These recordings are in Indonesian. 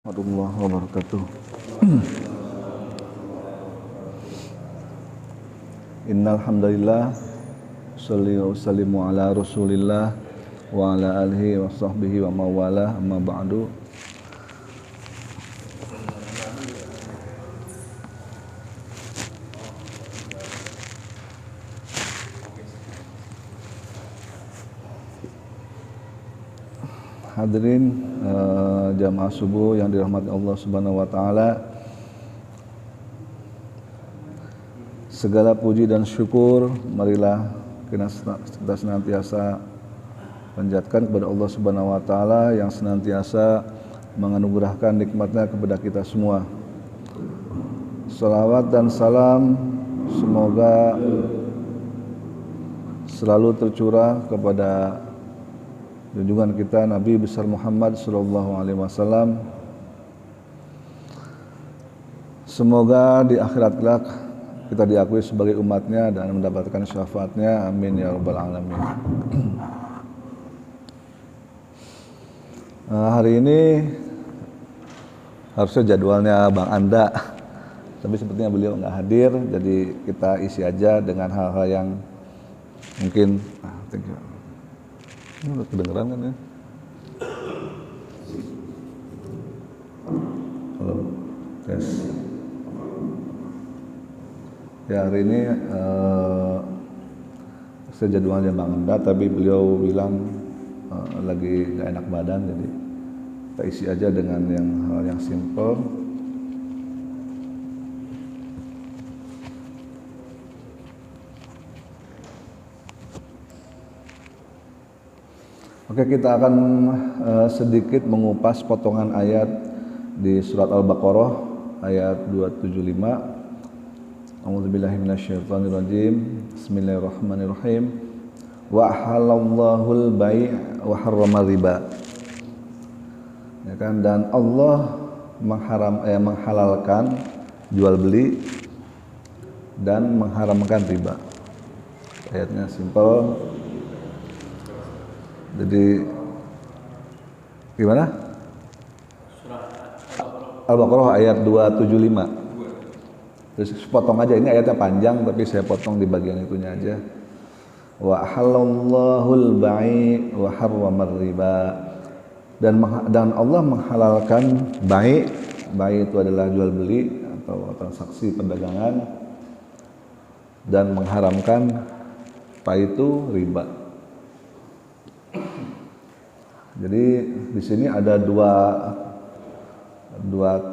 Warahmatullahi wabarakatuh. Innal hamdalillah sholli wa sallimu ala Rasulillah wa ala alihi wa sahbihi wa mawalah amma ba'du. Hadirin jamaah subuh yang dirahmati Allah Subhanahu wa taala. Segala puji dan syukur marilah kita senantiasa panjatkan kepada Allah Subhanahu wa taala yang senantiasa menganugerahkan nikmatnya kepada kita semua. Salawat dan salam semoga selalu tercurah kepada junjungan kita Nabi besar Muhammad sallallahu alaihi wasallam. Semoga di akhirat kelak kita diakui sebagai umatnya dan mendapatkan syafaatnya. Amin ya rabbal alamin. Hari ini harusnya jadwalnya Bang Anda, tapi sepertinya beliau nggak hadir, jadi kita isi aja dengan hal-hal yang mungkin thank you. Ini udah kedengeran kan ya? Halo, tes. Ya hari ini sejadwalnya Bang Enda, tapi beliau bilang lagi gak enak badan, jadi kita isi aja dengan hal yang simple. Oke, kita akan sedikit mengupas potongan ayat di surat Al-Baqarah ayat 275. A'udzubillahi minasyaitonirrajim. Bismillahirrahmanirrahim. Wa halallahul bai' wa harrama riba. Ya kan, dan Allah menghalalkan jual beli dan mengharamkan riba. Ayatnya simple. Jadi gimana? Al-Baqarah ayat 275. Terus potong aja, ini ayatnya panjang tapi saya potong di bagian itunya aja. Wa halallahul bai' wa harramar riba. Dan Allah menghalalkan bai'. Bai' itu adalah jual beli atau transaksi perdagangan, dan mengharamkan apa itu riba. Jadi di sini ada dua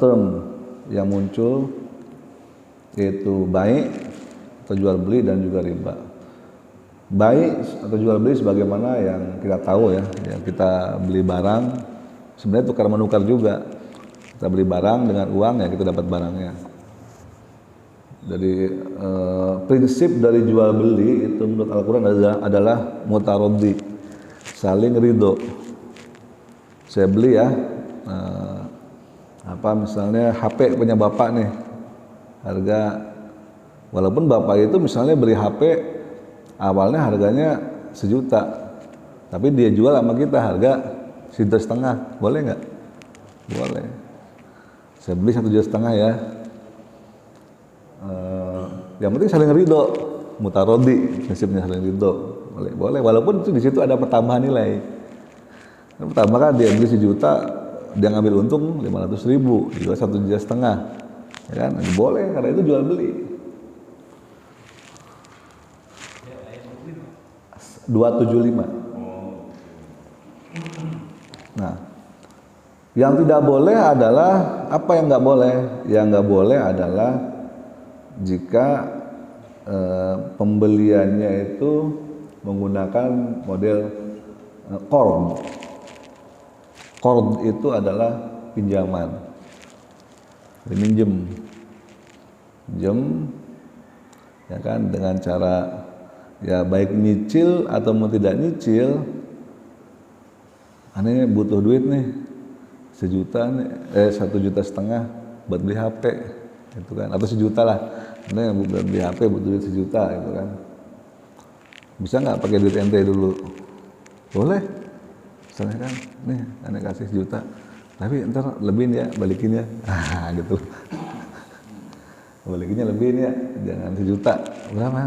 term yang muncul, yaitu bai' atau jual beli dan juga riba. Bai' atau jual beli sebagaimana yang kita tahu ya, yang kita beli barang, sebenarnya tukar menukar juga. Kita beli barang dengan uang ya kita dapat barangnya. Jadi prinsip dari jual beli itu menurut Al-Quran adalah mutaraddi, saling ridho. Saya beli ya, misalnya HP punya bapak nih, harga, walaupun bapak itu misalnya beli HP awalnya harganya 1 juta, tapi dia jual sama kita harga 1,5 juta, boleh nggak? Boleh. Saya beli 1,5 juta ya. Yang penting saling ridho, mutaroddi, prinsipnya saling ridho, boleh. Walaupun itu di situ ada pertambahan nilai. Pertama kan dia beli 1 juta, dia ngambil untung 500.000, jual 1,5 juta, ya kan? Boleh karena itu jual beli. 275. Nah, yang tidak boleh adalah apa yang nggak boleh? Yang nggak boleh adalah jika pembeliannya itu menggunakan model qard. Qard itu adalah pinjaman, minjem, ya kan, dengan cara ya baik nyicil atau mau tidak nyicil. Aneh butuh duit nih 1 juta nih, 1,5 juta buat beli HP, gitu kan, atau 1 juta lah. Aneh buat beli HP butuh duit 1 juta, gitu kan. Bisa nggak pakai duit ente dulu? Boleh. Misalnya kan, nih aneh kasih 1 juta, tapi ntar lebihin ya, balikin ya, gitu. Balikinnya lebihin ya, jangan 1 juta, berapa?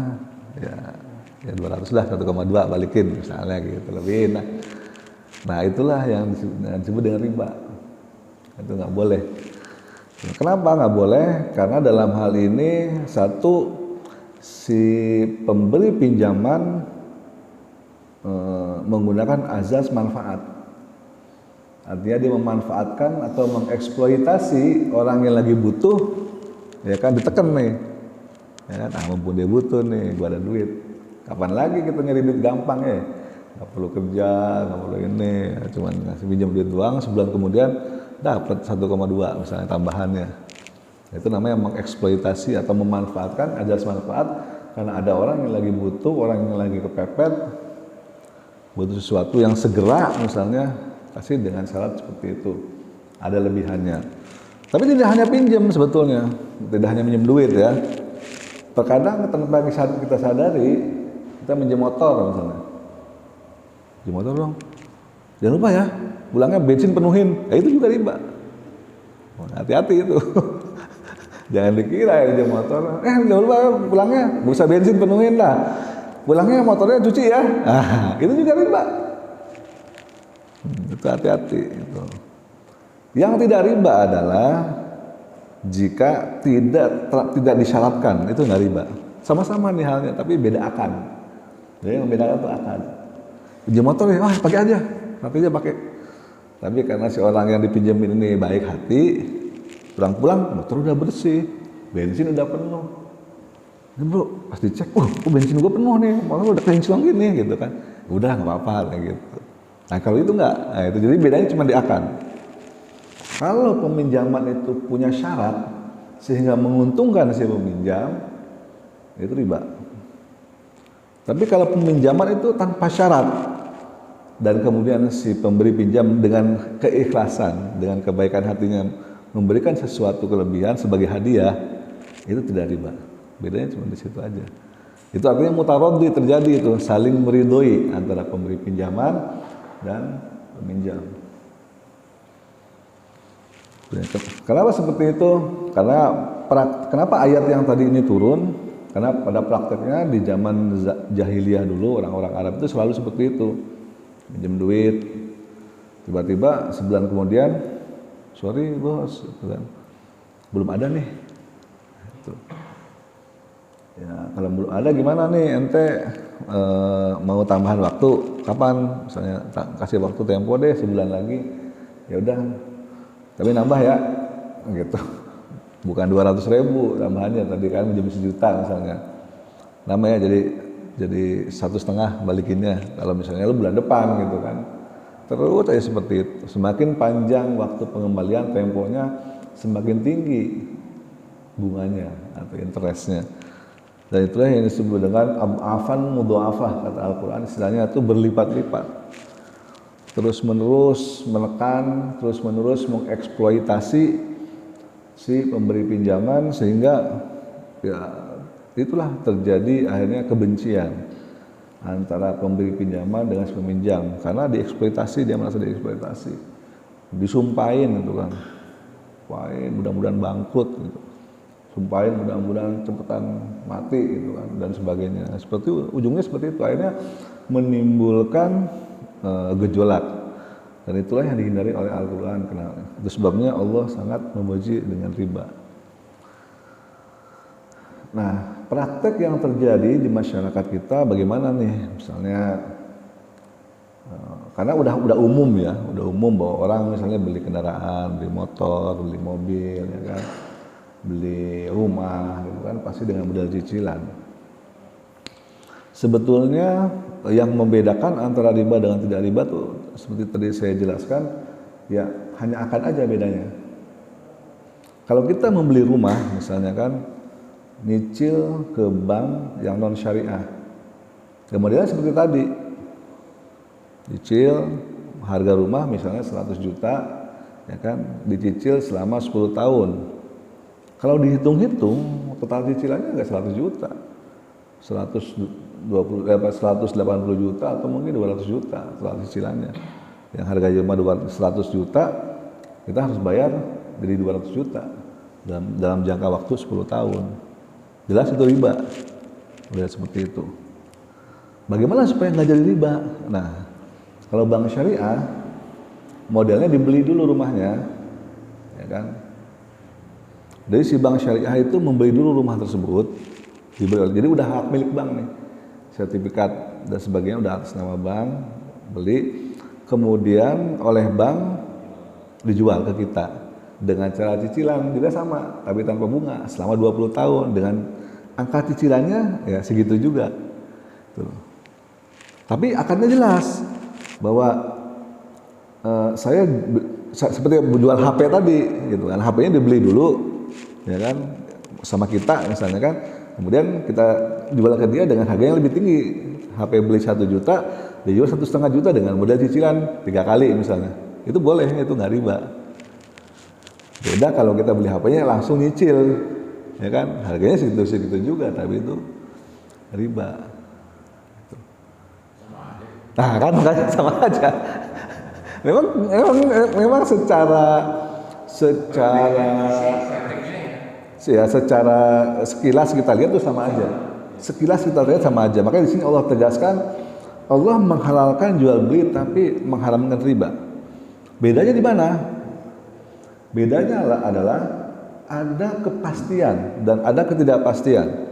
Ya 200 lah, 1,2 balikin misalnya gitu, lebihin lah. Nah itulah yang disebut dengan riba, itu nggak boleh. Kenapa nggak boleh? Karena dalam hal ini satu, si pemberi pinjaman menggunakan azas manfaat. Artinya dia memanfaatkan atau mengeksploitasi orang yang lagi butuh, ya kan, ditekan nih. Ya kan, mumpung dia butuh nih, gua ada duit. Kapan lagi kita nyari duit gampang ya? Nggak perlu kerja, nggak perlu ini, cuman ngasih pinjam duit doang, sebulan kemudian dapat 1,2 misalnya tambahannya. Itu namanya mengeksploitasi atau memanfaatkan azas manfaat, karena ada orang yang lagi butuh, orang yang lagi kepepet, butuh sesuatu yang segera misalnya, kasih dengan syarat seperti itu, ada lebihannya. Tapi tidak hanya pinjam sebetulnya, tidak hanya minjem duit ya. Terkadang tanpa kita sadari, kita minjem motor misalnya. Minjem motor dong, jangan lupa ya, pulangnya bensin penuhin, ya itu juga riba. Hati-hati itu. Jangan dikira ya minjem motor, jangan lupa ya, pulangnya bisa bensin penuhin lah. Pulangnya motornya cuci ya, itu juga riba. Itu hati-hati. Itu. Yang tidak riba adalah jika tidak disyaratkan, itu nggak riba. Sama-sama nih halnya, tapi beda akan. Jadi yang membedakan itu akan. Pinjam motor ya, pakai aja, nanti aja pakai. Tapi karena si orang yang dipinjemin ini baik hati, pulang-pulang motor udah bersih, bensin udah penuh. Ini bro, pas dicek, bensin gua penuh nih, malah udah kencang gini gitu kan. Udah nggak apa-apa kayak gitu. Nah kalau itu nggak, itu jadi bedanya cuma di akan. Kalau peminjaman itu punya syarat sehingga menguntungkan si peminjam, itu riba. Tapi kalau peminjaman itu tanpa syarat dan kemudian si pemberi pinjam dengan keikhlasan, dengan kebaikan hatinya memberikan sesuatu kelebihan sebagai hadiah, itu tidak riba. Bedanya cuma di situ aja. Itu artinya mutaraddi terjadi itu, saling meridhoi antara pemberi pinjaman dan peminjam. Kenapa seperti itu? Karena kenapa ayat yang tadi ini turun? Karena pada prakteknya di zaman jahiliyah dulu orang-orang Arab itu selalu seperti itu, pinjam duit, tiba-tiba sebulan kemudian, sorry bos, belum ada nih. Itu. Ya, kalau belum ada gimana nih, ente mau tambahan waktu, kapan? Misalnya kasih waktu tempo deh sebulan lagi, ya udah. Tapi nambah ya, gitu. Bukan 200.000 tambahannya, tadi kan menjadi 1 juta misalnya. Namanya jadi 1,5 balikinnya. Kalau misalnya lu bulan depan gitu kan. Terus aja seperti itu. Semakin panjang waktu pengembalian temponya, semakin tinggi bunganya atau interestnya. Dan itulah yang disebut dengan am'afan mudha'afah, kata Al-Quran, istilahnya itu berlipat-lipat. Terus menerus menekan, terus menerus mengeksploitasi si pemberi pinjaman sehingga ya itulah terjadi akhirnya kebencian antara pemberi pinjaman dengan si peminjam karena dieksploitasi, dia merasa dieksploitasi, disumpahin gitu kan, sumpahin mudah-mudahan bangkrut gitu, sumpahin mudah-mudahan cepetan mati gitu kan dan sebagainya. Seperti ujungnya seperti itu, akhirnya menimbulkan gejolak. Dan itulah yang dihindari oleh Al-Quran. Itu sebabnya Allah sangat memuji dengan riba. Nah, praktek yang terjadi di masyarakat kita bagaimana nih? Misalnya, karena udah umum ya, udah umum bahwa orang misalnya beli kendaraan, beli motor, beli mobil, ya kan, beli rumah, gitu kan, pasti dengan modal cicilan. Sebetulnya yang membedakan antara riba dengan tidak riba tuh seperti tadi saya jelaskan, ya hanya akan aja bedanya. Kalau kita membeli rumah misalnya kan, nyicil ke bank yang non syariah, kemudian seperti tadi, nyicil harga rumah misalnya 100 juta, ya kan, dicicil selama 10 tahun. Kalau dihitung-hitung total cicilannya nggak 100 juta, 180 juta atau mungkin 200 juta total cicilannya. Yang harga rumah 100 juta kita harus bayar dari 200 juta dalam jangka waktu 10 tahun. Jelas itu riba. Lihat seperti itu. Bagaimana supaya nggak jadi riba? Nah, kalau bank syariah, modelnya dibeli dulu rumahnya, ya kan? Dari si bank syariah itu membeli dulu rumah tersebut, jadi udah hak milik bank nih, sertifikat dan sebagainya udah atas nama bank, beli, kemudian oleh bank dijual ke kita dengan cara cicilan juga sama, tapi tanpa bunga selama 20 tahun dengan angka cicilannya ya segitu juga. Tuh. Tapi akadnya jelas bahwa saya seperti menjual HP tadi gitu kan, HP-nya dibeli dulu ya kan sama kita misalnya kan, kemudian kita jual ke dia dengan harga yang lebih tinggi. HP beli 1 juta dijual 1,5 juta dengan modal cicilan 3 kali misalnya, itu boleh, itu nggak riba. Beda kalau kita beli HP-nya langsung nyicil ya kan, harganya segitu juga tapi itu riba. Nah kan sama aja. Memang secara sekilas kita lihat tuh sama aja. Sekilas kita lihat sama aja. Makanya di sini Allah tegaskan, Allah menghalalkan jual beli tapi mengharamkan riba. Bedanya di mana? Bedanya adalah ada kepastian dan ada ketidakpastian.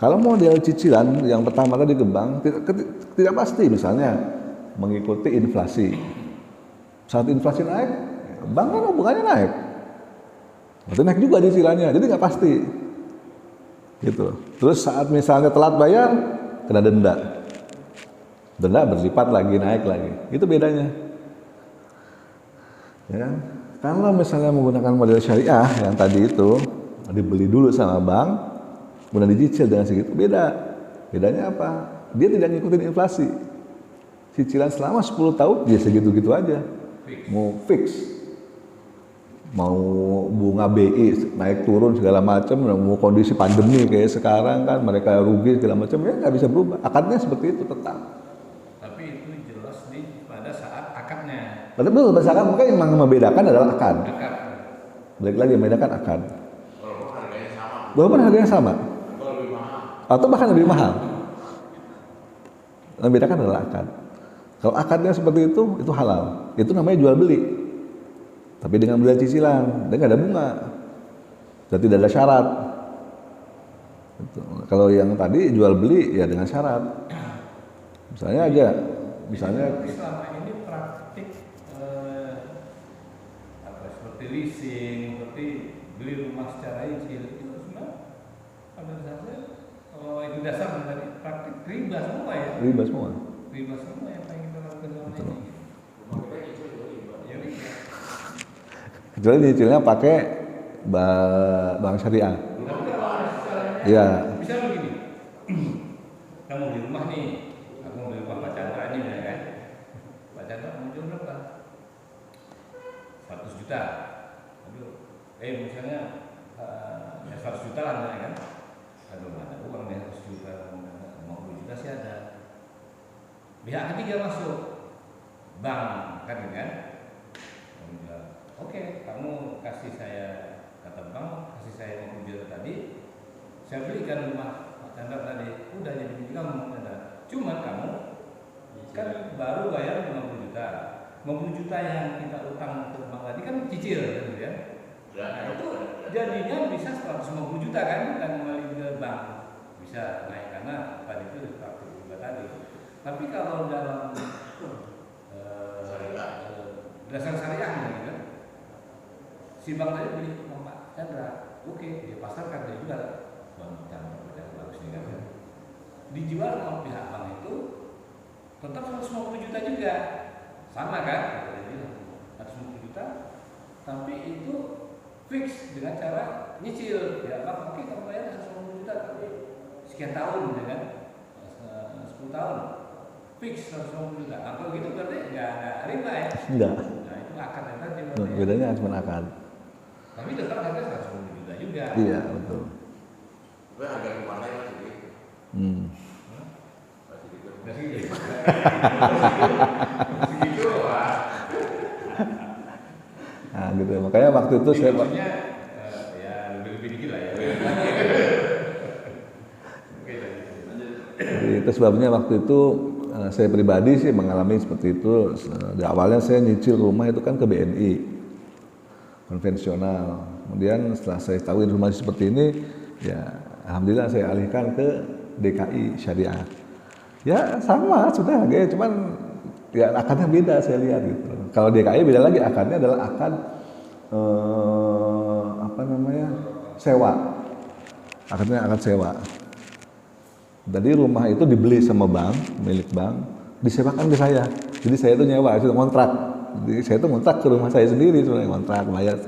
Kalau model cicilan yang pertama tadi ke bank tidak pasti, misalnya mengikuti inflasi. Saat inflasi naik, bank kan hubungannya naik. Berarti naik juga cicilannya, jadi nggak pasti. Gitu. Terus saat misalnya telat bayar, kena denda. Denda berlipat lagi, naik lagi. Itu bedanya. Ya. Kalau misalnya menggunakan model syariah yang tadi itu dibeli dulu sama bank, kemudian dicicil dengan segitu, beda. Bedanya apa? Dia tidak ngikutin inflasi. Cicilan selama 10 tahun dia segitu-gitu aja. Mau fix. Mau bunga BI naik turun segala macam, mau kondisi pandemi kayak sekarang kan mereka rugi segala macam, ya nggak bisa berubah. Akadnya seperti itu tetap. Tapi itu jelas pada saat akadnya. Betul, pada saat akad, yang membedakan adalah akad. Balik lagi membedakan akad. Walaupun harganya sama. Atau bahkan lebih mahal. Yang membedakan adalah akad. Kalau akadnya seperti itu halal. Itu namanya jual beli. Tapi dengan modal cicilan, dan nggak ada bunga. Dan tidak ada syarat. Kalau yang tadi jual beli ya dengan syarat. Misalnya aja, selama ini praktik seperti leasing, seperti beli rumah secara cicil itu sebenarnya pada dasarnya kalau itu dasar tadi praktik riba semua ya. Riba semua yang pengen kita lakukan selama ini. Ya riba. Kecuali nyicilnya pakai bank syariah. Iya. Bisa begini. Kamu beli rumah nih, aku beli rumah Pak Chandra ini ya kan. Pak Chandra mau jual berapa? 100 juta. Misalnya 100 juta lah kan. Aduh, ada uang nih 100 juta, 50 juta sih ada. Pihak ketiga masuk, bank kan. Oke, kamu kasih saya, kata bank, kasih saya 50 juta tadi, saya belikan rumah Pak Chandra tadi, udah jadi milik kamu Pak Chandra. Cuman kamu kan baru bayar 50 juta. 50 juta yang kita utang ke bank tadi kan cicil gitu ya. Nah, itu jadinya bisa 150 juta kan kembali ke bank. Bisa naik karena tadi itu praktik juga tadi. Tapi kalau dalam dasar syariah gitu, si bank tadi beli sama Pak Chandra, oke, dia pasarkan, dia jual. Bang Chandra bagus nih kan. Dijual sama pihak bank itu tetap 150 juta juga. Sama kan? Jadi 150 juta, tapi itu fix dengan cara nyicil. Ya Pak, oke kamu bayar 150 juta tapi sekian tahun ya kan? 10 tahun. Fix 150 juta. Nah, kalau gitu berarti enggak riba ya? Enggak. Nah, itu akad yang tadi. Bedanya cuma akad. Tapi tetap harga 150 juta juga. Iya, betul. Gue harga rumahnya masih gitu. Masih gitu. Segitu, Pak. Nah, gitu. Makanya waktu itu saya Maksudnya ya lebih dikit lah ya. Oke, lanjut. Jadi itu sebabnya waktu itu saya pribadi sih mengalami seperti itu. Di awalnya saya nyicil rumah itu kan ke BNI konvensional. Kemudian setelah saya tahu informasi seperti ini, ya alhamdulillah saya alihkan ke DKI Syariah. Ya sama sudah kayak cuman ya akadnya beda saya lihat gitu. Kalau DKI beda lagi, akadnya adalah akad apa namanya sewa. Akadnya akad sewa. Jadi rumah itu dibeli sama bank, milik bank, disewakan ke saya. Jadi saya itu nyewa, itu kontrak. Jadi saya itu kontrak ke rumah saya sendiri sebenarnya, kontrak bayar.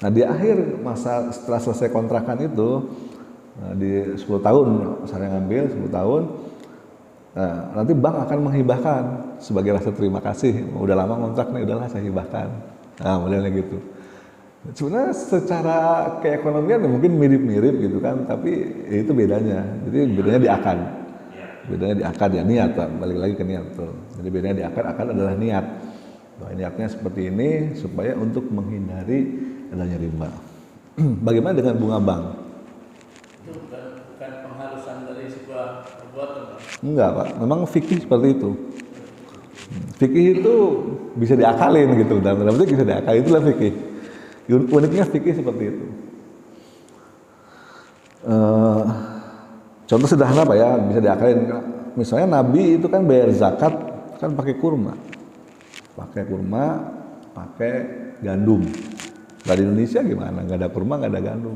Nah di akhir masa setelah selesai kontrakan itu, di 10 tahun saya ngambil 10 tahun, nah, nanti bank akan menghibahkan sebagai rasa terima kasih. Udah lama kontrak nih, udahlah saya hibahkan. Nah modelnya gitu. Sebenarnya secara keekonomian mungkin mirip-mirip gitu kan, tapi ya itu bedanya. Jadi bedanya di akad. Bedanya di akad ya, niat Pak. Balik lagi ke niat tuh. Jadi bedanya di akad adalah niat. Bahwa niatnya seperti ini supaya untuk menghindari adanya riba. Bagaimana dengan bunga bank? Itu bukan penghalusan dari sebuah perbuatan, Pak. Enggak Pak, memang fikih seperti itu. Fikih itu bisa diakalin gitu, dalam arti bisa diakalin, itulah fikih. Uniknya fikih seperti itu. Contoh sederhana Pak ya, bisa diakalin. Misalnya Nabi itu kan bayar zakat kan pakai kurma, pakai gandum. Nah, di Indonesia gimana? Nggak ada kurma, nggak ada gandum.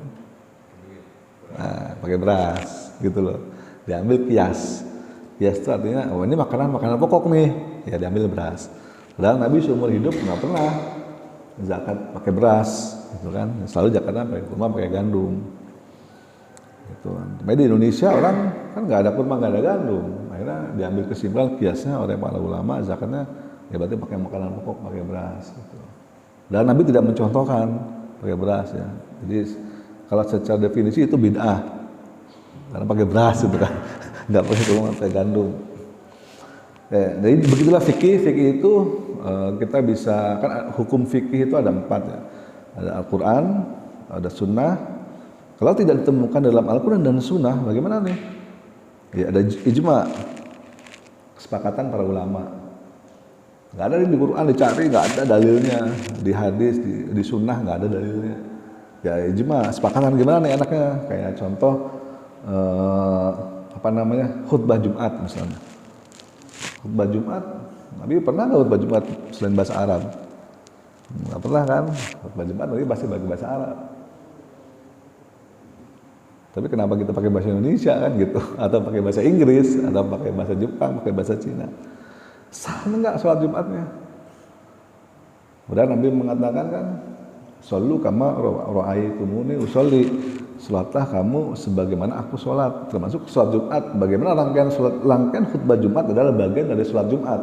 Nah, pakai beras, gitu loh. Diambil kias. Kias itu artinya, oh ini makanan pokok nih. Ya diambil beras. Padahal Nabi seumur hidup nggak pernah zakat pakai beras, gitu kan? Selalu zakatnya pakai kurma, pakai gandum. Gitu. Tapi di Indonesia orang kan nggak ada kurma, nggak ada gandum. Akhirnya diambil kesimpulan kiasnya oleh para ulama zakatnya ya berarti pakai makanan pokok, pakai beras. Gitu. Dan Nabi tidak mencontohkan pakai beras ya. Jadi kalau secara definisi itu bid'ah. Karena pakai beras itu kan, nggak pakai kurma, pakai gandum. Jadi begitulah fikih. Fikih itu kita bisa kan hukum fikih itu ada 4 ya. Ada Al-Quran, ada Sunnah. Kalau tidak ditemukan dalam Al-Quran dan Sunnah, bagaimana nih? Ya ada ijma, kesepakatan para ulama. Nggak ada di Quran dicari, nggak ada dalilnya. Di hadis, di Sunnah nggak ada dalilnya. Ya ijma, sepakatan gimana nih enaknya? Kayak contoh apa namanya khutbah Jumat misalnya. Khutbah Jumat, Nabi pernah nggak khutbah Jumat selain bahasa Arab? Nggak pernah kan? Khutbah Jumat Nabi pasti pakai bahasa Arab. Tapi kenapa kita pakai bahasa Indonesia kan gitu? Atau pakai bahasa Inggris, atau pakai bahasa Jepang, pakai bahasa Cina? Sama nggak sholat Jumatnya? Kemudian Nabi mengatakan kan, "Shollu kama ra'aitumuni usolli." Sholatlah kamu sebagaimana aku sholat. Termasuk sholat Jumat. Bagaimana rangkaian khutbah Jumat adalah bagian dari sholat Jumat.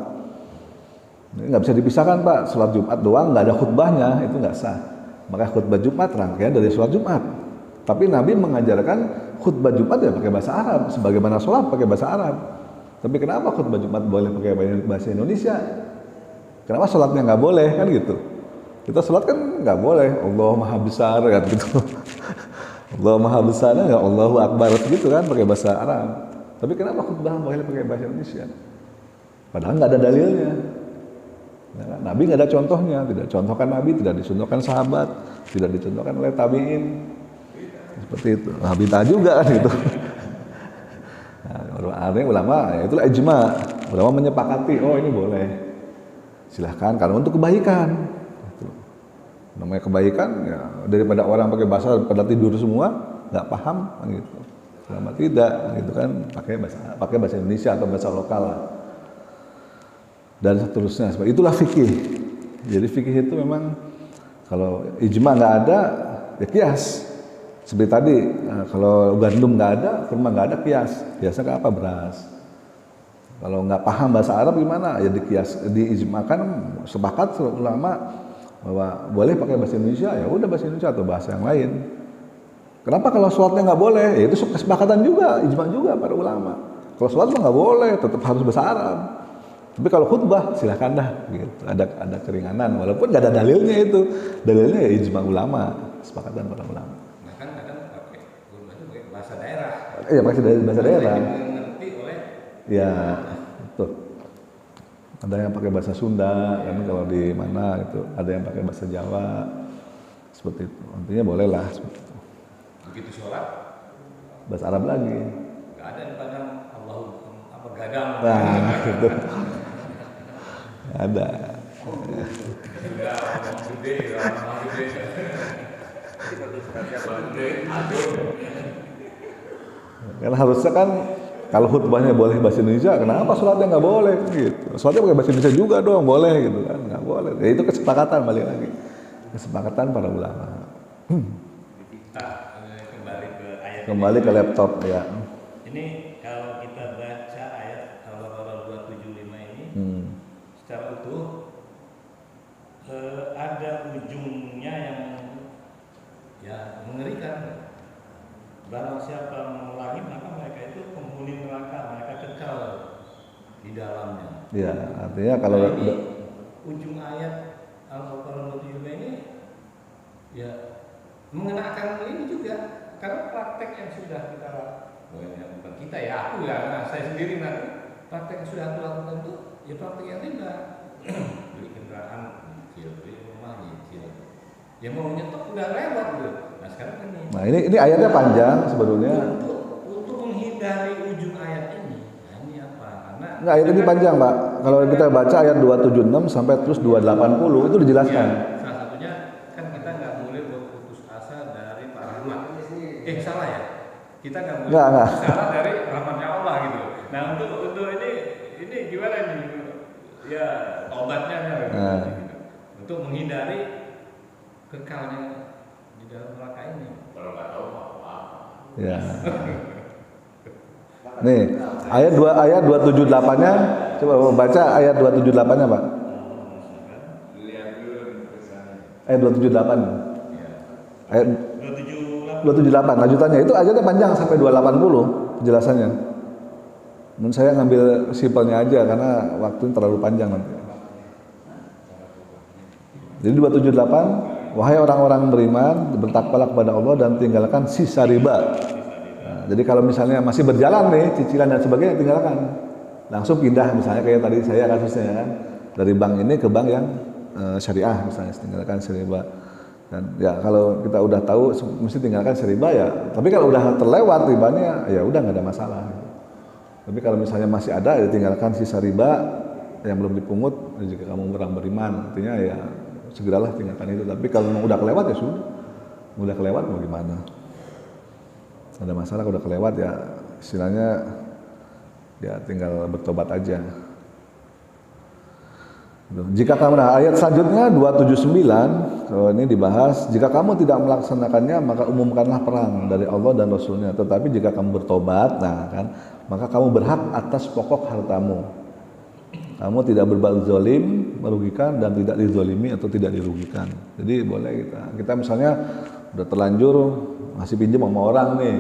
Ini nggak bisa dipisahkan Pak. Sholat Jumat doang nggak ada khutbahnya itu nggak sah. Maka khutbah Jumat rangkaian dari sholat Jumat. Tapi Nabi mengajarkan khutbah Jumat ya pakai bahasa Arab. Sebagaimana sholat pakai bahasa Arab. Tapi kenapa khutbah Jumat boleh pakai bahasa Indonesia? Kenapa sholatnya nggak boleh kan gitu? Kita sholat kan nggak boleh. Allah Maha Besar kan gitu. Allah Maha Besar nggak Allahu Akbar gitu kan pakai bahasa Arab. Tapi kenapa khutbah boleh pakai bahasa Indonesia? Padahal nggak ada dalilnya. Ya, Nabi nggak ada contohnya. Tidak contohkan Nabi, tidak dicontohkan sahabat, tidak dicontohkan oleh tabiin. Seperti itu. Nah, bid'ah juga kan gitu. Nah, ulama ya itulah ijma. Ulama menyepakati, oh ini boleh. Silahkan karena untuk kebaikan. Gitu. Namanya kebaikan ya daripada orang pakai bahasa pada tidur semua nggak paham kan gitu. Selama tidak gitu kan pakai bahasa Indonesia atau bahasa lokal lah. Dan seterusnya. Itulah fikih. Jadi fikih itu memang kalau ijma nggak ada ya kias. Seperti tadi kalau gandum nggak ada, kurma nggak ada kias. Kiasnya apa? Beras. Kalau nggak paham bahasa Arab gimana? Ya diijmakan sepakat ulama bahwa boleh pakai bahasa Indonesia, ya udah bahasa Indonesia atau bahasa yang lain. Kenapa kalau sholatnya nggak boleh? Ya itu kesepakatan juga, ijma juga para ulama. Kalau sholat mah nggak boleh, tetap harus bahasa Arab. Tapi kalau khutbah silahkan dah, gitu. Ada keringanan, walaupun nggak ada dalilnya itu. Dalilnya ya ijma ulama, kesepakatan para ulama. Nah kan kadang pakai khutbah itu pakai bahasa daerah. Iya pakai bahasa daerah. Yang mengerti oleh. Ya, betul. Ada yang pakai bahasa Sunda, kan kalau di mana itu. Ada yang pakai bahasa Jawa, seperti itu. Intinya boleh lah seperti itu. Begitu sholat, Bahasa Arab lagi. nggak ada di padang Allahu apa gadang. Nah, gitu. Ada. Sudah ngomong gede, ngomong gede. Karena harusnya kan kalau khutbahnya boleh bahasa Indonesia, kenapa sholatnya nggak boleh gitu? Sholatnya pakai bahasa Indonesia juga dong, boleh gitu kan? Nggak boleh. Ya, itu kesepakatan balik lagi, kesepakatan para ulama. Kembali ke ayat Kembali ke laptop ya. ini. Kalau kita baca ayat Al-Baqarah 275 ini secara utuh, ada ujungnya yang ya mengerikan. Barang siapa mengulangi maka mereka itu penghuni neraka, mereka kekal di dalamnya. Ya, artinya kalau Nah, ini ujung ayat Al-Baqarah 275 ini ya mengenakan ini juga, karena praktek yang sudah kita bukan kita ya, aku ya, nah, saya sendiri nanti praktek yang sudah aku lakukan itu ya praktek yang riba. Beli kendaraan nyicil, beli rumah nyicil, ya mau nyetok udah lewat gitu. Nah sekarang kan nah ini ayatnya panjang sebetulnya. untuk menghindari ujung ayat ini, nah ini apa? Karena Enggak, ayat ini panjang, Pak. Kalau kita baca ayat 276 sampai terus 280 itu dijelaskan. Ya, salah satunya kan kita nggak boleh berputus asa dari Pak Rahmat. Salah ya? Kita nggak boleh Nggak. berputus asa dari rahmatnya Allah gitu. Nah untuk ini gimana nih? Ya obatnya gitu. Nah. Untuk menghindari kekalnya di dalam neraka ini. Kalau nggak tahu apa-apa. Ya. Nih, ayat 278-nya coba baca ayat 278-nya, Pak. Lihat dulu tulisannya. Ayat 278. Ayat 278. 278 lanjutannya itu ayatnya panjang sampai 280 penjelasannya. Menurut saya ngambil simpelnya aja karena waktunya terlalu panjang nanti. Jadi 278, wahai orang-orang beriman, bertakwalah kepada Allah dan tinggalkan sisa riba. Nah, jadi kalau misalnya masih berjalan nih cicilan dan sebagainya tinggalkan. Langsung pindah misalnya kayak tadi saya kasusnya kan, dari bank ini ke bank yang syariah misalnya, tinggalkan riba. Dan ya kalau kita udah tahu mesti tinggalkan riba ya. Tapi kalau udah terlewat ribanya ya udah nggak ada masalah. Tapi kalau misalnya masih ada ya tinggalkan sisa riba yang belum dipungut jika kamu orang beriman. Artinya ya segeralah tinggalkan itu. Tapi kalau udah kelewat ya sudah. Udah kelewat mau gimana? Ada masalah kalau udah kelewat ya istilahnya ya tinggal bertobat aja. Jika kamu, nah ayat selanjutnya 279, kalau ini dibahas, jika kamu tidak melaksanakannya maka umumkanlah perang dari Allah dan Rasulnya. Tetapi jika kamu bertobat, nah kan, maka kamu berhak atas pokok hartamu. Kamu tidak berbuat zalim, merugikan dan tidak dizalimi atau tidak dirugikan. Jadi boleh kita misalnya udah terlanjur masih pinjam sama orang nih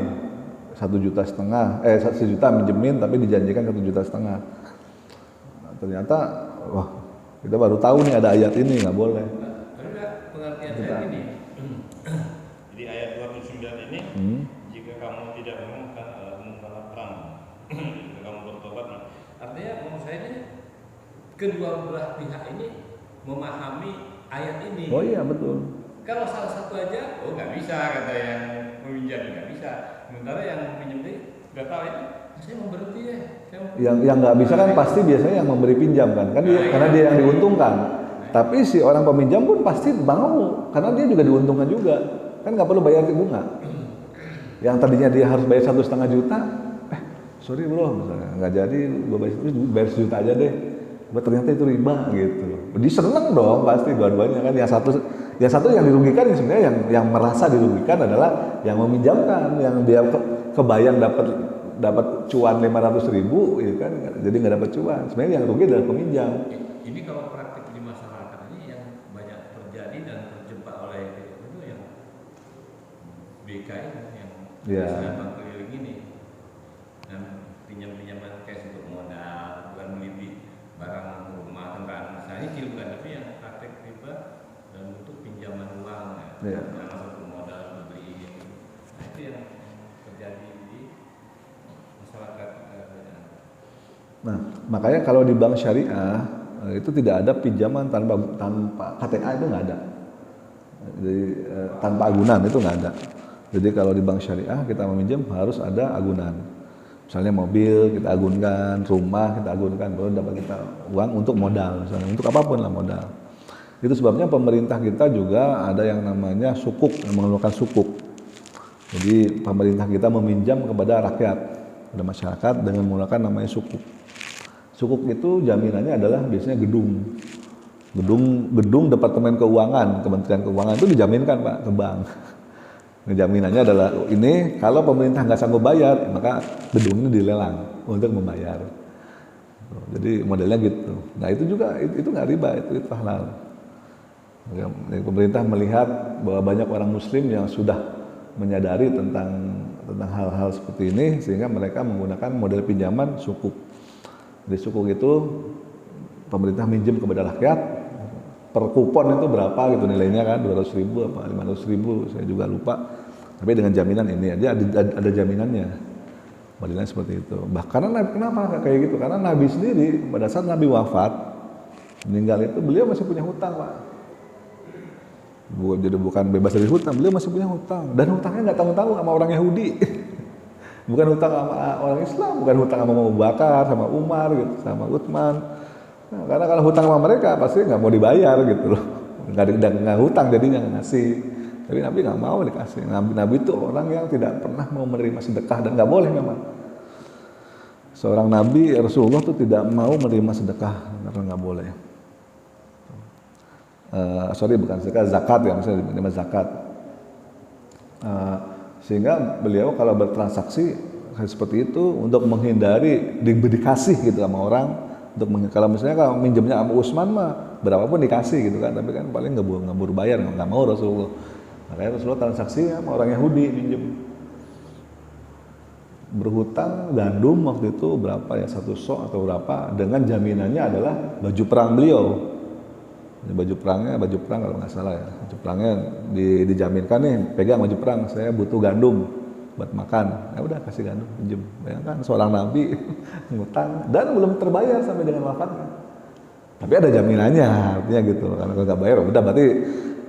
1,5 juta, 1 juta minjemin tapi dijanjikan 1,5 juta. Nah, ternyata wah kita baru tahu nih ada ayat ini, nggak boleh. Ada pengertian saya gini. Jadi ayat 279 ini, jika kamu tidak mengumumkan perang, jika kamu bertobat, Artinya menurut saya ini kedua belah pihak ini memahami ayat ini. Oh iya betul. Kalau salah satu aja, oh nggak bisa kata yang meminjam, nggak bisa. Sementara yang pinjam ini nggak tahu ini, saya mau berhenti ya. Yang nggak bisa kan pasti biasanya yang memberi pinjam kan dia, karena dia yang diuntungkan. Tapi si orang peminjam pun pasti mau karena dia juga diuntungkan juga. Kan nggak perlu bayar bunga. Yang tadinya dia harus bayar 1,5 juta, sorry bro, misalnya nggak jadi, gue bayar 1 juta aja deh. Ternyata itu riba gitu. Dia seneng dong pasti dua-duanya kan. Yang satu yang dirugikan yang sebenarnya yang merasa dirugikan adalah yang meminjamkan, yang dia kebayang dapat cuan 500.000 ya kan, jadi nggak dapat cuan. Sebenarnya yang rugi adalah peminjam. Ini kalau praktik di masyarakat ini yang banyak terjadi dan terjebak oleh itu yang BKI yang bank keliling ini dan pinjam-pinjaman cash untuk modal, bukan beli barang Iya. masuk ke modal beli ini. Nah itu yang terjadi di masyarakat. Nah, makanya kalau di bank syariah itu tidak ada pinjaman tanpa KTA, itu nggak ada. Jadi tanpa agunan itu nggak ada. Jadi kalau di bank syariah kita meminjam harus ada agunan. Misalnya mobil kita agunkan, rumah kita agunkan, baru dapat kita uang untuk modal, misalnya untuk apapun lah modal. Itu sebabnya pemerintah kita juga ada yang namanya sukuk, yang mengeluarkan sukuk. Jadi pemerintah kita meminjam kepada rakyat, kepada masyarakat dengan menggunakan namanya sukuk. Sukuk itu jaminannya adalah biasanya gedung Departemen Keuangan, Kementerian Keuangan itu dijaminkan Pak ke bank. Jaminannya adalah ini kalau pemerintah nggak sanggup bayar, maka gedung ini dilelang untuk membayar. Jadi modelnya gitu. Nah itu juga itu nggak riba, itu halal. Pemerintah melihat bahwa banyak orang Muslim yang sudah menyadari tentang hal-hal seperti ini, sehingga mereka menggunakan model pinjaman sukuk. Jadi sukuk itu pemerintah minjem kepada rakyat. Per kupon itu berapa gitu nilainya kan, 200.000 apa 500.000, saya juga lupa. Tapi dengan jaminan ini aja ada jaminannya. Modelnya seperti itu. Bahkan kenapa kayak gitu? Karena Nabi sendiri pada saat Nabi wafat meninggal itu beliau masih punya hutang Pak. Jadi bukan bebas dari hutang, beliau masih punya hutang. Dan hutangnya nggak tanggung-tanggung sama orang Yahudi. Bukan hutang sama orang Islam, bukan hutang sama Abu Bakar, sama Umar gitu, sama Utsman. Nah, karena kalau hutang sama mereka pasti nggak mau dibayar gitu loh, nggak hutang jadinya nggak ngasih. Tapi Nabi nggak mau dikasih. Nabi itu orang yang tidak pernah mau menerima sedekah dan nggak boleh memang. Seorang Nabi Rasulullah itu tidak mau menerima sedekah karena nggak boleh. Bukan sedekah, zakat ya, misalnya menerima zakat. Sehingga beliau kalau bertransaksi seperti itu untuk menghindari dikasih gitu sama orang. Kalau misalnya kalau minjemnya sama Utsman mah berapapun dikasih gitu kan, tapi kan paling nggak buru bayar, nggak mau Rasulullah. Makanya Rasulullah transaksi sama orang Yahudi minjem, berhutang gandum waktu itu berapa ya, 1 sok atau berapa, dengan jaminannya adalah baju perang beliau. Baju perang kalau nggak salah ya, baju perangnya dijaminkan nih, pegang baju perang, saya butuh gandum buat makan, ya udah kasih gandum, pinjem. Bayangkan seorang Nabi ngutang dan belum terbayar sampai dengan wafatnya. Tapi ada jaminannya, artinya gitu. Karena kalau nggak bayar, udah berarti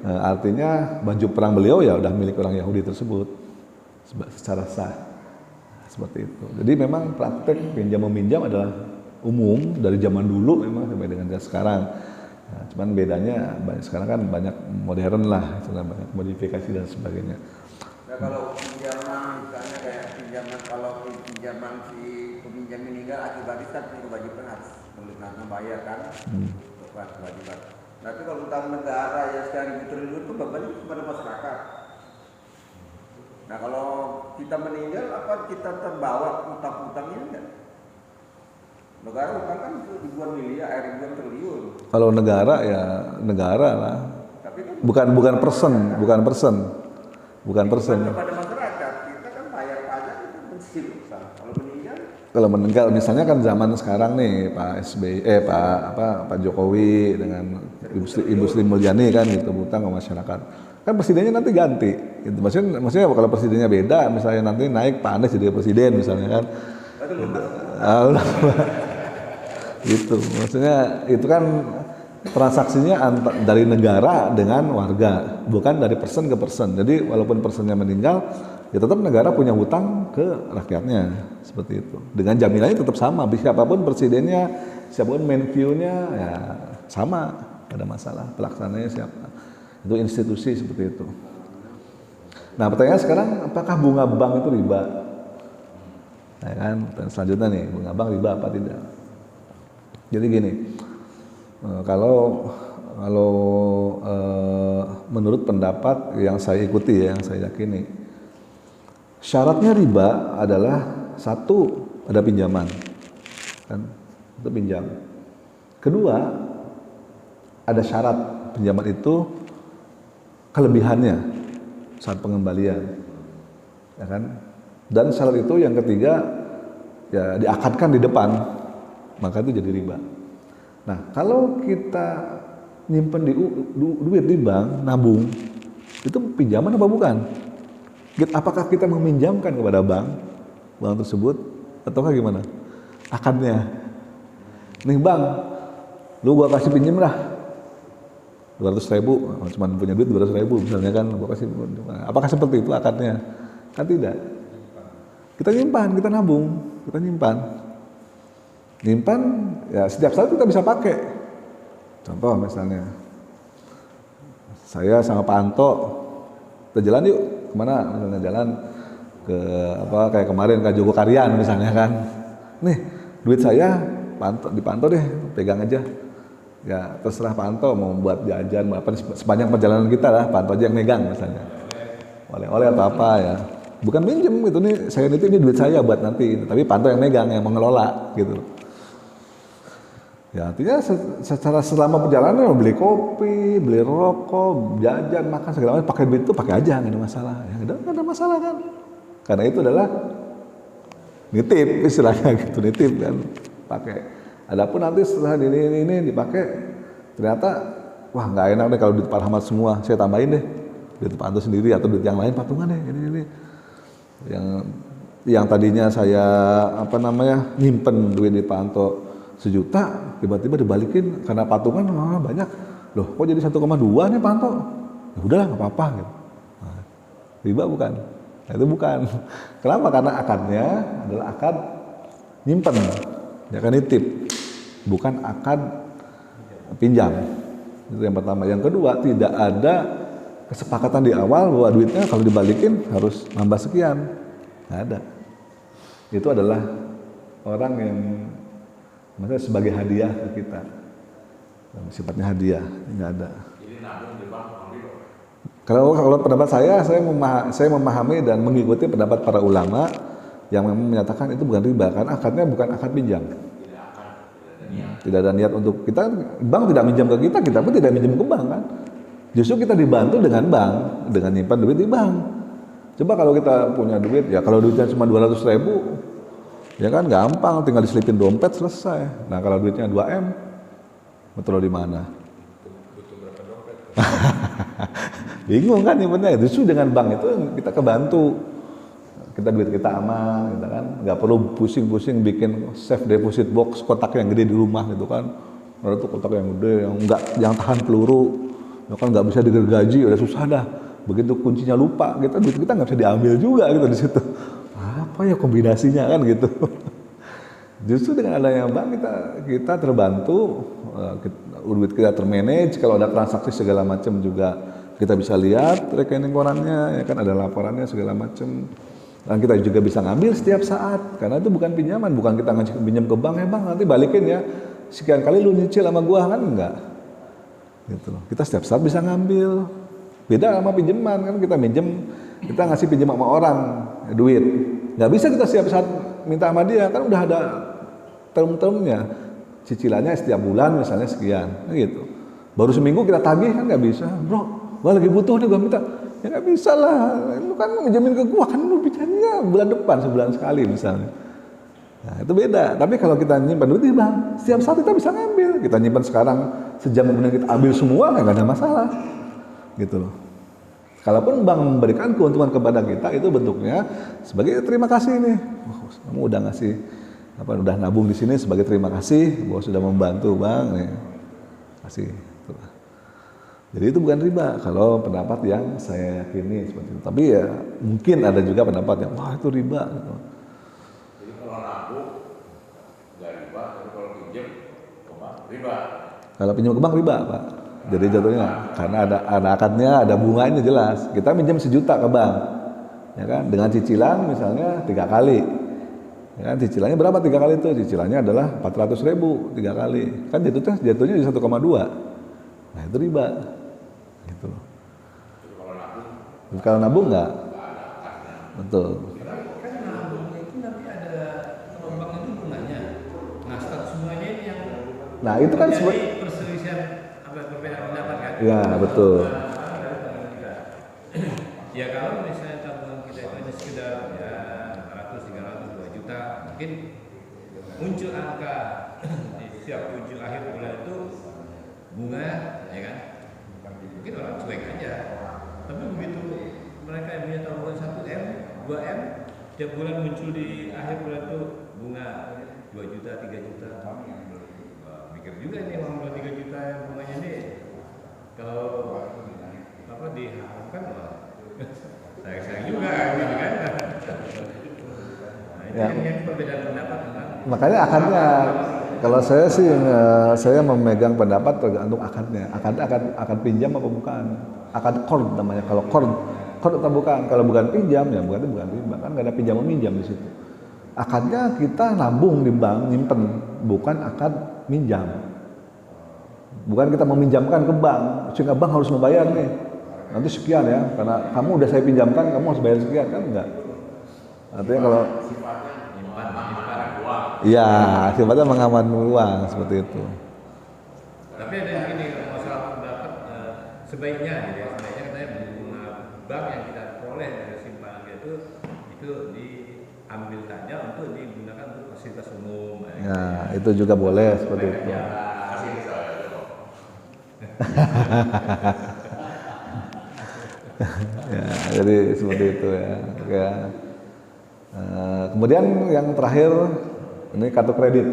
artinya baju perang beliau ya udah milik orang Yahudi tersebut secara sah. Seperti itu. Jadi memang praktek pinjam meminjam adalah umum dari zaman dulu memang sampai dengan sekarang. Nah, cuman bedanya sekarang kan banyak modern lah, banyak modifikasi dan sebagainya. Nah, kalau pinjaman misalnya kayak pinjaman, kalau pinjaman si peminjam meninggal akibat kan kewajiban harus membayar kan, kewajiban. Tapi kalau utang negara yang sekian triliun itu bebannya kepada masyarakat. Nah kalau kita meninggal apa kita terbawa utang-utangnya enggak? Negara utang kan ribuan miliar, ribuan triliun. Kalau negara ya negara lah. Tapi kan bukan persen. Kepada masyarakat kita kan bayar pajak itu mesti utang. Kalau meninggal misalnya kan zaman sekarang nih Pak Jokowi dengan Ibu Sri Mulyani kan gitu utang ke masyarakat. Kan presidennya nanti ganti. Gitu. Maksudnya kalau presidennya beda, misalnya nanti naik Pak Anies jadi presiden misalnya kan. Gitu. Maksudnya itu kan transaksinya dari negara dengan warga, bukan dari person ke person. Jadi walaupun personnya meninggal, ya tetap negara punya hutang ke rakyatnya seperti itu. Dengan jaminannya tetap sama. Siapapun presidennya, siapapun Menkyu-nya, ya sama. Ada masalah pelaksananya siapa. Itu institusi seperti itu. Nah pertanyaan sekarang, apakah bunga bank itu riba? Nah kan, selanjutnya nih, bunga bank riba apa tidak? Jadi gini, kalau menurut pendapat yang saya ikuti, yang saya yakini, syaratnya riba adalah satu, ada pinjaman, kan? Itu pinjam. Kedua, ada syarat pinjaman itu kelebihannya saat pengembalian, ya kan? Dan syarat itu yang ketiga ya diakadkan di depan, maka itu jadi riba. Nah, kalau kita nyimpen duit di bank, nabung, itu pinjaman apa bukan? Apakah kita meminjamkan kepada bank tersebut ataukah gimana? Akadnya, nih bang, lu gua kasih pinjem lah 200.000, cuma punya duit 200.000 misalnya kan, gua kasih. Apakah seperti itu akadnya? Kan tidak. Kita nyimpan, kita nabung, kita nyimpan ya setiap saat kita bisa pakai. Contoh misalnya, saya sama Pak Anto, kita jalan yuk, kemana? Misalnya jalan ke kayak kemarin ke Jogokarian misalnya kan. Nih, duit saya di Pak Anto deh, pegang aja. Ya terserah Pak Anto mau buat jajan apa sepanjang perjalanan kita lah, Pak Anto aja yang megang misalnya. Oleh-oleh atau apa ya. Bukan minjem gitu nih, saya nitip ini duit saya buat nanti, tapi Pak Anto yang megang, yang mengelola gitu. Ya artinya secara selama perjalanan beli kopi, beli rokok, jajan, makan segala macam, pakai duit itu pakai aja, nggak ada masalah. Ya nggak ada masalah kan? Karena itu adalah nitip istilahnya gitu, nitip kan, pakai. Adapun nanti setelah ini dipakai, ternyata wah nggak enak deh kalau duit Pak Rahmat semua, saya tambahin deh duit Pak Anto sendiri atau duit yang lain patungan deh ini. Yang tadinya saya nyimpen duit di Pak Anto 1 juta, tiba-tiba dibalikin karena patungan banyak. Loh, kok jadi 1,2 nih Pak Anto? Ya udahlah nggak apa-apa gitu. Nah, riba bukan? Nah, itu bukan. Kenapa? Karena akadnya adalah akad nyimpen, ya kan nitip, bukan akad pinjam. Itu yang pertama. Yang kedua, tidak ada kesepakatan di awal bahwa duitnya kalau dibalikin harus nambah sekian. Nggak ada. Itu adalah orang yang maksudnya sebagai hadiah ke kita, sifatnya hadiah, nggak ada. Jadi nabung di bank riba. Kalau pendapat saya memahami dan mengikuti pendapat para ulama yang memang menyatakan itu bukan riba, karena akadnya bukan akad pinjam. Tidak ada niat untuk kita, bank tidak minjam ke kita, kita pun tidak minjam ke bank kan. Justru kita dibantu dengan bank, dengan nyimpan duit di bank. Coba kalau kita punya duit, ya kalau duitnya cuma 200.000, ya kan gampang, tinggal diselipin dompet selesai. Nah kalau duitnya 2M, betul di mana? Butuh berapa dompet? Bingung kan nyimpennya. Justru dengan bank itu kita kebantu, kita duit kita aman, gitu kan? Nggak perlu pusing-pusing bikin safe deposit box kotak yang gede di rumah gitu kan? Ada tuh kotak yang gede, yang tahan peluru, ya kan nggak bisa digergaji, udah susah dah. Begitu kuncinya lupa, duit kita nggak bisa diambil juga gitu di situ. Apa ya kombinasinya kan gitu. Justru dengan adanya bank kita terbantu, duit kita termanage, kalau ada transaksi segala macam juga kita bisa lihat rekening korannya, ya kan ada laporannya segala macam. Dan kita juga bisa ngambil setiap saat, karena itu bukan pinjaman, bukan kita pinjam ke bank, ya bang nanti balikin ya sekian kali lu nyicil sama gua, kan enggak. Gitu loh. Kita setiap saat bisa ngambil. Beda sama pinjaman kan, kita ngasih pinjam sama orang duit. Nggak bisa kita setiap saat minta sama dia, kan udah ada term-termnya, cicilannya setiap bulan misalnya sekian, gitu. Baru seminggu kita tagih kan nggak bisa, bro, gua lagi butuh nih, gua minta, ya nggak bisa lah, lu kan minjemin ke gua, kan lu bicaranya bulan depan sebulan sekali misalnya. Nah itu beda, tapi kalau kita nyimpan duit di bank, setiap saat kita bisa ngambil, kita nyimpan sekarang, sejam kemudian kita ambil semua, nggak ada masalah, gitu loh. Kalaupun bank memberikan keuntungan kepada kita, itu bentuknya sebagai terima kasih nih. Oh, kamu udah ngasih udah nabung di sini sebagai terima kasih bahwa sudah membantu bang nih. Kasih. Jadi itu bukan riba kalau pendapat yang saya yakini seperti itu. Tapi ya mungkin ada juga pendapat yang wah itu riba gitu. Jadi kalau nabung nggak riba, tapi kalau pinjam ke bank riba. Kalau pinjam ke bank riba, Pak. Jadi jatuhnya karena ada akadnya, ada bunganya jelas. Kita minjem 1 juta ke bank, ya kan? Dengan cicilan misalnya 3 kali, ya kan? Cicilannya berapa 3 kali itu? Cicilannya adalah 400.000 3 kali. Kan jatuhnya di 1,2. Nah itu riba, gitu loh. Kalau nabung nggak? Betul. Kan nabungnya itu nanti ada gelombang itu bunganya. Nah start semuanya ini yang. Nah itu kan perbedaan pendapat kan? Ya betul. Ya kalau misalnya tabungan kita itu hanya sekedar ya 200, 300, 2 juta, mungkin muncul angka di setiap ujung akhir bulan itu bunga, ya kan? Mungkin orang cuek aja. Tapi begitu mereka yang punya tabungan 1M, 2M, tiap bulan muncul di akhir bulan tuh bunga 2 juta, 3 juta. Wah, mikir juga nih uang 3 juta yang bunganya nih. Kalau apa diharapkan, wah sayang juga gitu kan. Nah, itu Ya. yang perbedaan pendapat tentang. Makanya akadnya, kalau saya sih saya memegang pendapat tergantung akadnya. Akad pinjam apa bukan? Akad qard namanya. Kalau qard atau bukan? Kalau bukan pinjam ya berarti bukan riba, kan nggak ada pinjam meminjam di situ. Akadnya kita nabung di bank, nyimpen, bukan akad minjam. Bukan kita meminjamkan ke bank, sehingga bank harus membayar nih. Nanti sekian ya, karena kamu udah saya pinjamkan, kamu harus bayar sekian, kan enggak. Artinya kalau Mengamankan uang. iya, sifatnya mengaman uang seperti itu. Tapi ada yang gini, masalah pendapat sebaiknya gitu ya, sebaiknya katanya bunga bank yang kita peroleh dari simpanan itu diambil saja untuk digunakan untuk fasilitas umum. Ya, itu juga boleh seperti itu. Kasih saya dong. Ya, jadi seperti itu ya. Oke. Kemudian yang terakhir ini kartu kredit.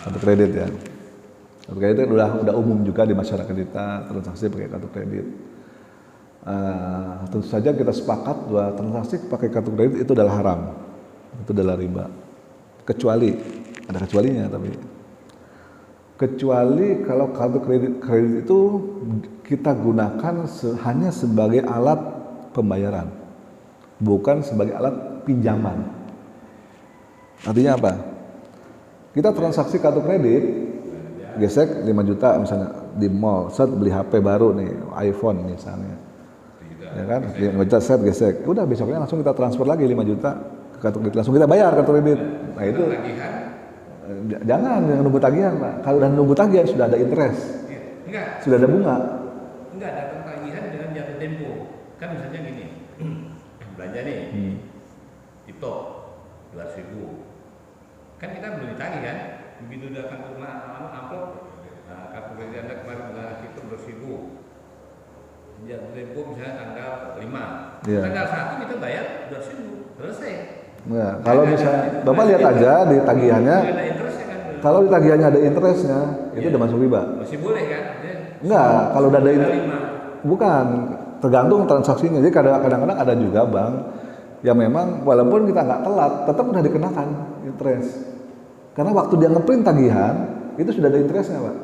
Kartu kredit ya. Kartu kredit itu udah umum juga di masyarakat kita, transaksi pakai kartu kredit. Tentu saja kita sepakat bahwa transaksi pakai kartu kredit itu adalah haram, itu adalah riba. Kecuali ada kecualinya, tapi kecuali kalau kartu kredit itu kita gunakan hanya sebagai alat pembayaran, bukan sebagai alat pinjaman. Artinya apa? Kita transaksi kartu kredit, gesek 5 juta misalnya di mall, set beli HP baru nih, iPhone misalnya. Ya kan, 5 juta set gesek. Udah besoknya langsung kita transfer lagi 5 juta ke kartu kredit, langsung kita bayar kartu kredit. Nah itu jangan nunggu tagihan, Pak. Kalau udah nunggu tagihan sudah ada interest, Enggak, sudah ada bunga. enggak datang tagihan dengan jatuh tempo. Kan misalnya gini, belanja nih, itu 200.000. Kan kita belum ditagih kan, begitu datang ke rumah amplop, nah, kartu kredit Anda kemarin dengan itu 200.000. Jatuh tempo misalnya tanggal 5. Iya. Tanggal 1 kita bayar 200.000, selesai. Nah, kalau misalnya Bapak lihat aja di tagihannya, Nggak ada interestnya kan? kalau di tagihannya ada interestnya, itu udah masuk riba. Masih boleh kan? Enggak, kalau udah ada Tanggal interest, 5. bukan, tergantung transaksinya. Jadi kadang-kadang ada juga bank yang memang walaupun kita nggak telat, tetap udah dikenakan interest. Karena waktu dia ngeprint tagihan, itu sudah ada interestnya, Pak.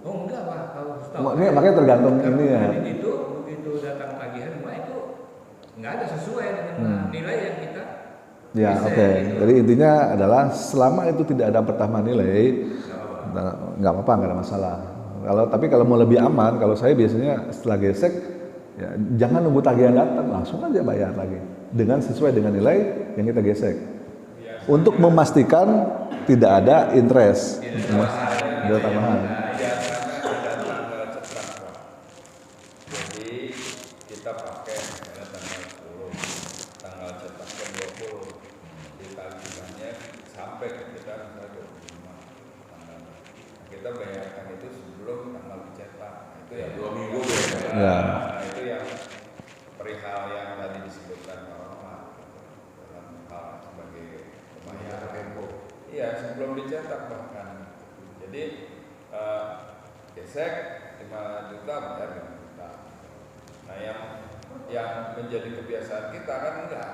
Oh enggak Pak, kalau tahu. Makanya tergantung Kartu ini ya. kredit itu begitu datang tagihan rumah itu nggak ada sesuai dengan nilai yang kita Ya, bisa, oke. gitu. Jadi intinya adalah selama itu tidak ada pertambahan nilai, nggak apa-apa, nggak ada masalah. Tapi kalau mau lebih aman, kalau saya biasanya setelah gesek, ya, jangan nunggu tagihan datang, langsung aja bayar lagi dengan sesuai dengan nilai yang kita gesek. Untuk memastikan tidak ada interest, ada tambahan. Biasanya ada tanggal cepat, Pak. Jadi kita pakai misalnya tanggal 10, tanggal cetak ke 20, ditagihannya sampai ke kita tanggal 25 tanggal. Kita bayarkan itu sebelum tanggal dicetak. Nah, itu ya 2 minggu ya. Ya. Nah, itu yang perihal yang tadi disebutkan Pak Rahmat dalam hal sebagai pembayaran tempo. Iya, sebelum dicetak bahkan. Jadi gesek 5 juta bayar 5 juta. Nah, yang menjadi kebiasaan kita kan enggak.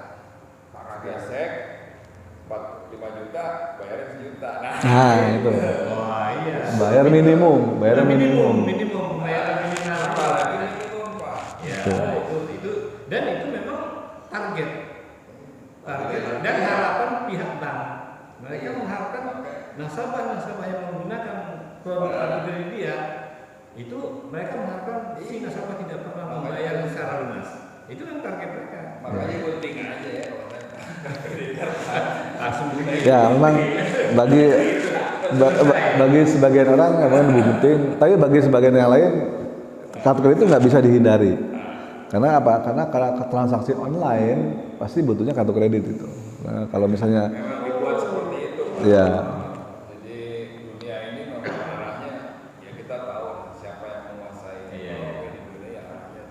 Para gesek 5 juta bayarnya 1 juta. Nah, itu. Wah iya. Bayar minimum, bayar minimum. Minimum bayar minimal. Apalagi minimum, Pak. Ya, Betul. itu dan itu memang target dan harapan pihak bank. Mereka mengharapkan nasabah yang menggunakan produk kartu kredit dia itu mereka mengharapkan si nasabah tidak pernah membayar secara lunas. Itu kan target mereka. Makanya gunting aja ya. Langsung Ya, memang bagi sebagian orang memang lebih penting, tapi bagi sebagian yang lain kartu kredit itu nggak bisa dihindari. Karena apa? Karena transaksi online pasti butuhnya kartu kredit itu. Nah, kalau misalnya Memang dibuat seperti itu, Pak. ya Jadi dunia ini memang arahnya ya kita tahu siapa yang menguasai di dunia ya arahnya.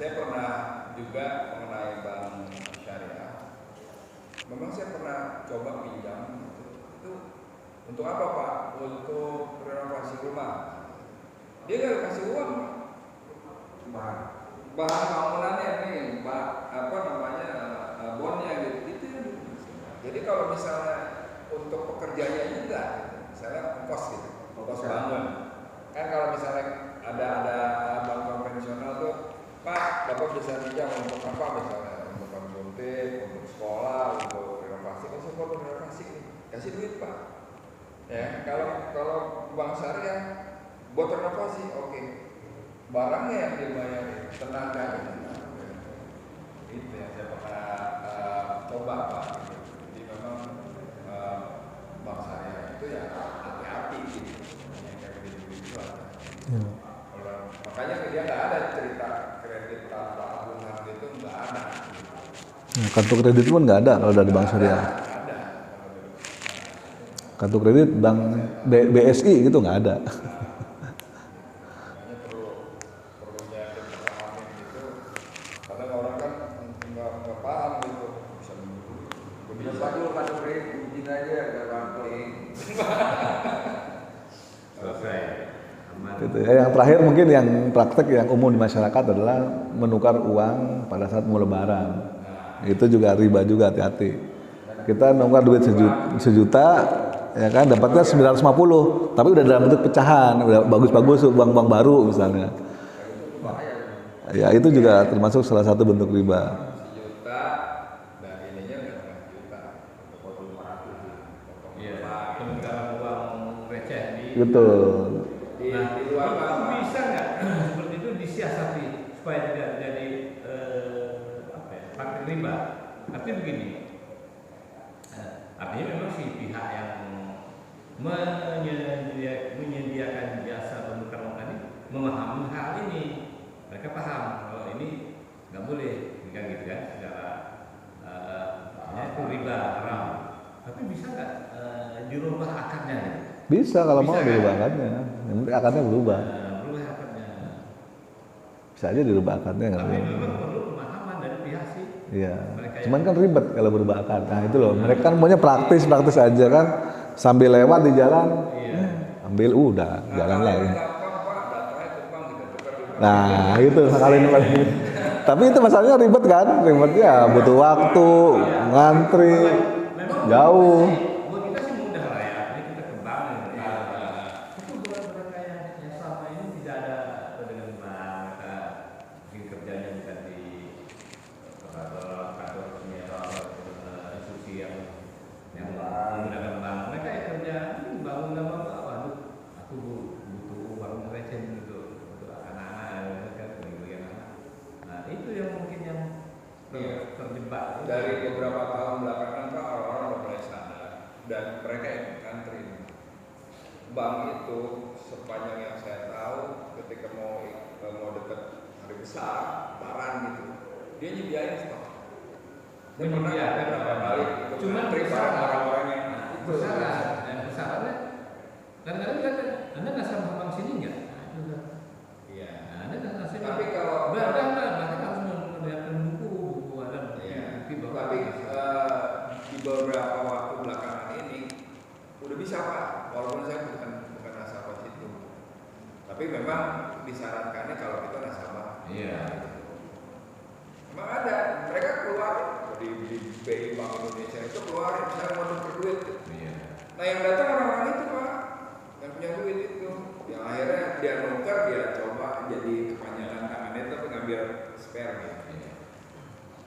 saya pernah juga mengenai bank syariah. Memang saya pernah coba pinjam itu untuk apa Pak? Untuk renovasi rumah. Dia nggak kasih uang Pak. Bahan bangunannya nih, apa namanya bonnya gitu. Jadi kalau misalnya untuk pekerjanya juga, misalnya ongkos gitu, ongkos bangun. Kan kalau misalnya ada bank konvensional tuh, Pak, Bapak bisa pinjam untuk apa misalnya, untuk bangun suntik, untuk sekolah, untuk renovasi, kan saya perlu renovasi nih, kasih duit Pak. Ya, kalau bank syariah buat renovasi, oke. Barangnya yang dibayar, tenaganya. Itu yang saya pernah coba Pak. Jadi memang bank syariah itu ya hati-hati gitu. Yang kayak begitu ada. Ya. Makanya dia nggak ada cerita kredit tanpa agunan gitu, nggak ada. Nah, kartu kredit pun nggak ada kalau dari bank syariah. Ada. Kartu kredit bank BSI gitu nggak ada. Makanya perlunya dipahami gitu. Kadang orang kan nggak paham gitu, bisa Bisa dulu kartu kredit, izin aja ke bank. Selesai. Gitu ya. Yang terakhir mungkin yang praktek yang umum di masyarakat adalah menukar uang pada saat mau lebaran. Itu juga riba juga, hati-hati. Kita nukar duit sejuta, ya kan, dapatnya 950, tapi udah dalam bentuk pecahan, udah bagus-bagus, uang baru misalnya. Ya itu juga termasuk salah satu bentuk riba. sejuta dan ininya nggak setengah juta, potong 500 potong Iya, apa, pemegang uang receh di. Betul. di Nah, luar itu apa? bisa nggak seperti itu disiasati supaya tidak jadi apa ya, praktik riba? Artinya begini, artinya memang si pihak yang menyediakan jasa penukar uang tadi memahami hal ini, mereka paham kalau ini nggak boleh, kan gitu kan, secara itu riba haram. Tapi bisa nggak dirubah akarnya? Bisa kalau mau Bisa, kan? dirubah akadnya. Yang penting akadnya berubah. Berubah akarnya. Bisa aja dirubah akadnya nggak Tapi apa-apa. memang perlu pemahaman dari pihak sih. Iya. Mereka Cuman kan ribet kalau berubah akad. Nah itu loh. Mereka kan maunya praktis aja kan. Sambil lewat di jalan, Iya. ambil udah jalan lagi. Gampang Pak, datanya tumpang kita tukar di bank. Nah itu sakalin lagi. Tapi itu masalahnya ribet kan. Ribetnya butuh waktu, ngantri, jauh. Buat kita sih mudah lah ya. Ini kita ke bank. Itu buat mereka yang selama ini tidak ada dengan bank, mereka mungkin kerjanya bukan di kantor resmi atau institusi yang menggunakan bank. Mereka yang kerja bangun waduh, aku butuh uang receh gitu untuk anak-anak, kan bagi anak. Nah itu yang mungkin yang terjebak. Dari beberapa tahun belakangan Pak, orang-orang udah mulai sadar dan mereka yang ngantri. Bank itu sepanjang yang saya tahu, ketika mau deket hari besar, lebaran gitu, dia nyediain stok. Dia pernah ada berapa kali ikut Cuman ngantri bareng orang-orang yang itu. Besarannya kadang-kadang kan Anda nggak sama bank sini nggak? Iya. Nah, Anda nggak sama. Tapi kalau bahkan harus melihatkan buku ada iya. bukti bahwa. Tapi di beberapa waktu belakangan ini udah bisa Pak, walaupun saya bukan nasabah situ. Tapi memang disarankannya kalau kita nasabah. Iya. Emang ada, mereka keluar di BI Bank Indonesia itu keluarin misalnya mau nuker duit. Iya. Nah yang datang orang-orang itu Pak, yang punya duit itu, yang akhirnya dia nuker, dia coba jadi kepanjangan tangannya tapi ngambil spare gitu. Iya.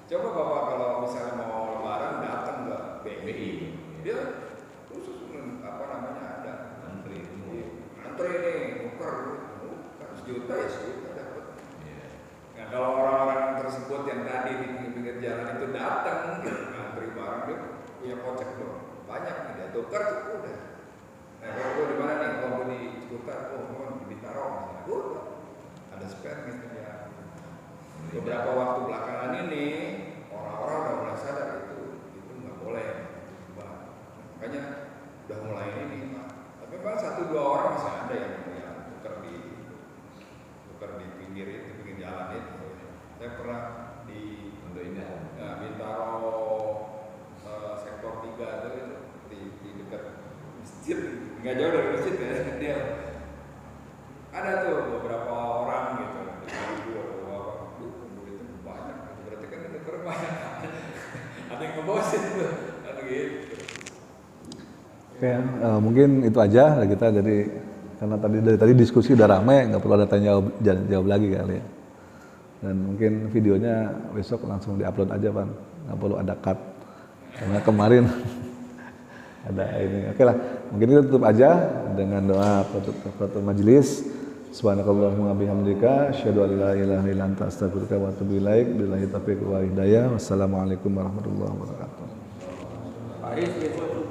Coba Bapak kalau misalnya mau lebaran datang ke BI, dia khusus apa namanya ada Antri. antri nih nuker 100 juta ya sejuta dapat. Iya. Nah kalau orang-orang tersebut yang tadi di pinggir jalan itu datang gitu, ngantri barang dia punya kocek dong, banyak nih dia tukar udah. Nah kalau gue di mana nih, kalau gue di Cikuta, gue di Bintaro misalnya, ada spare gitu ya. Beberapa waktu belakangan ini orang-orang udah mulai sadar itu nggak boleh, makanya udah mulai ini Pak. Tapi Pak 1-2 orang masih ada yang tukar di pinggir jalan itu. Saya pernah di Untuk ini Bintaro sektor 3 itu di dekat masjid, nggak jauh dari masjid ya. Dia ada tuh beberapa orang gitu, ibu atau bapak, itu banyak, berarti kan ada kurang banyak. Ada yang ngebosin tuh, kan gitu. Oke, mungkin itu aja dari kita. Jadi karena dari tadi diskusi udah ramai, nggak perlu ada tanya jawab lagi kali ya. Dan mungkin videonya besok langsung diupload aja, Pan. Nggak perlu ada cut. Karena kemarin ada ini. Oke lah, mungkin kita tutup aja dengan doa penutup majelis. Subhanakallahumma bihamdika asyhadu an la ilaha illa anta astaghfiruka wa atubu ilaik. Billahi taufiq wal hidayah. Wassalamualaikum warahmatullahi wabarakatuh. Paris besok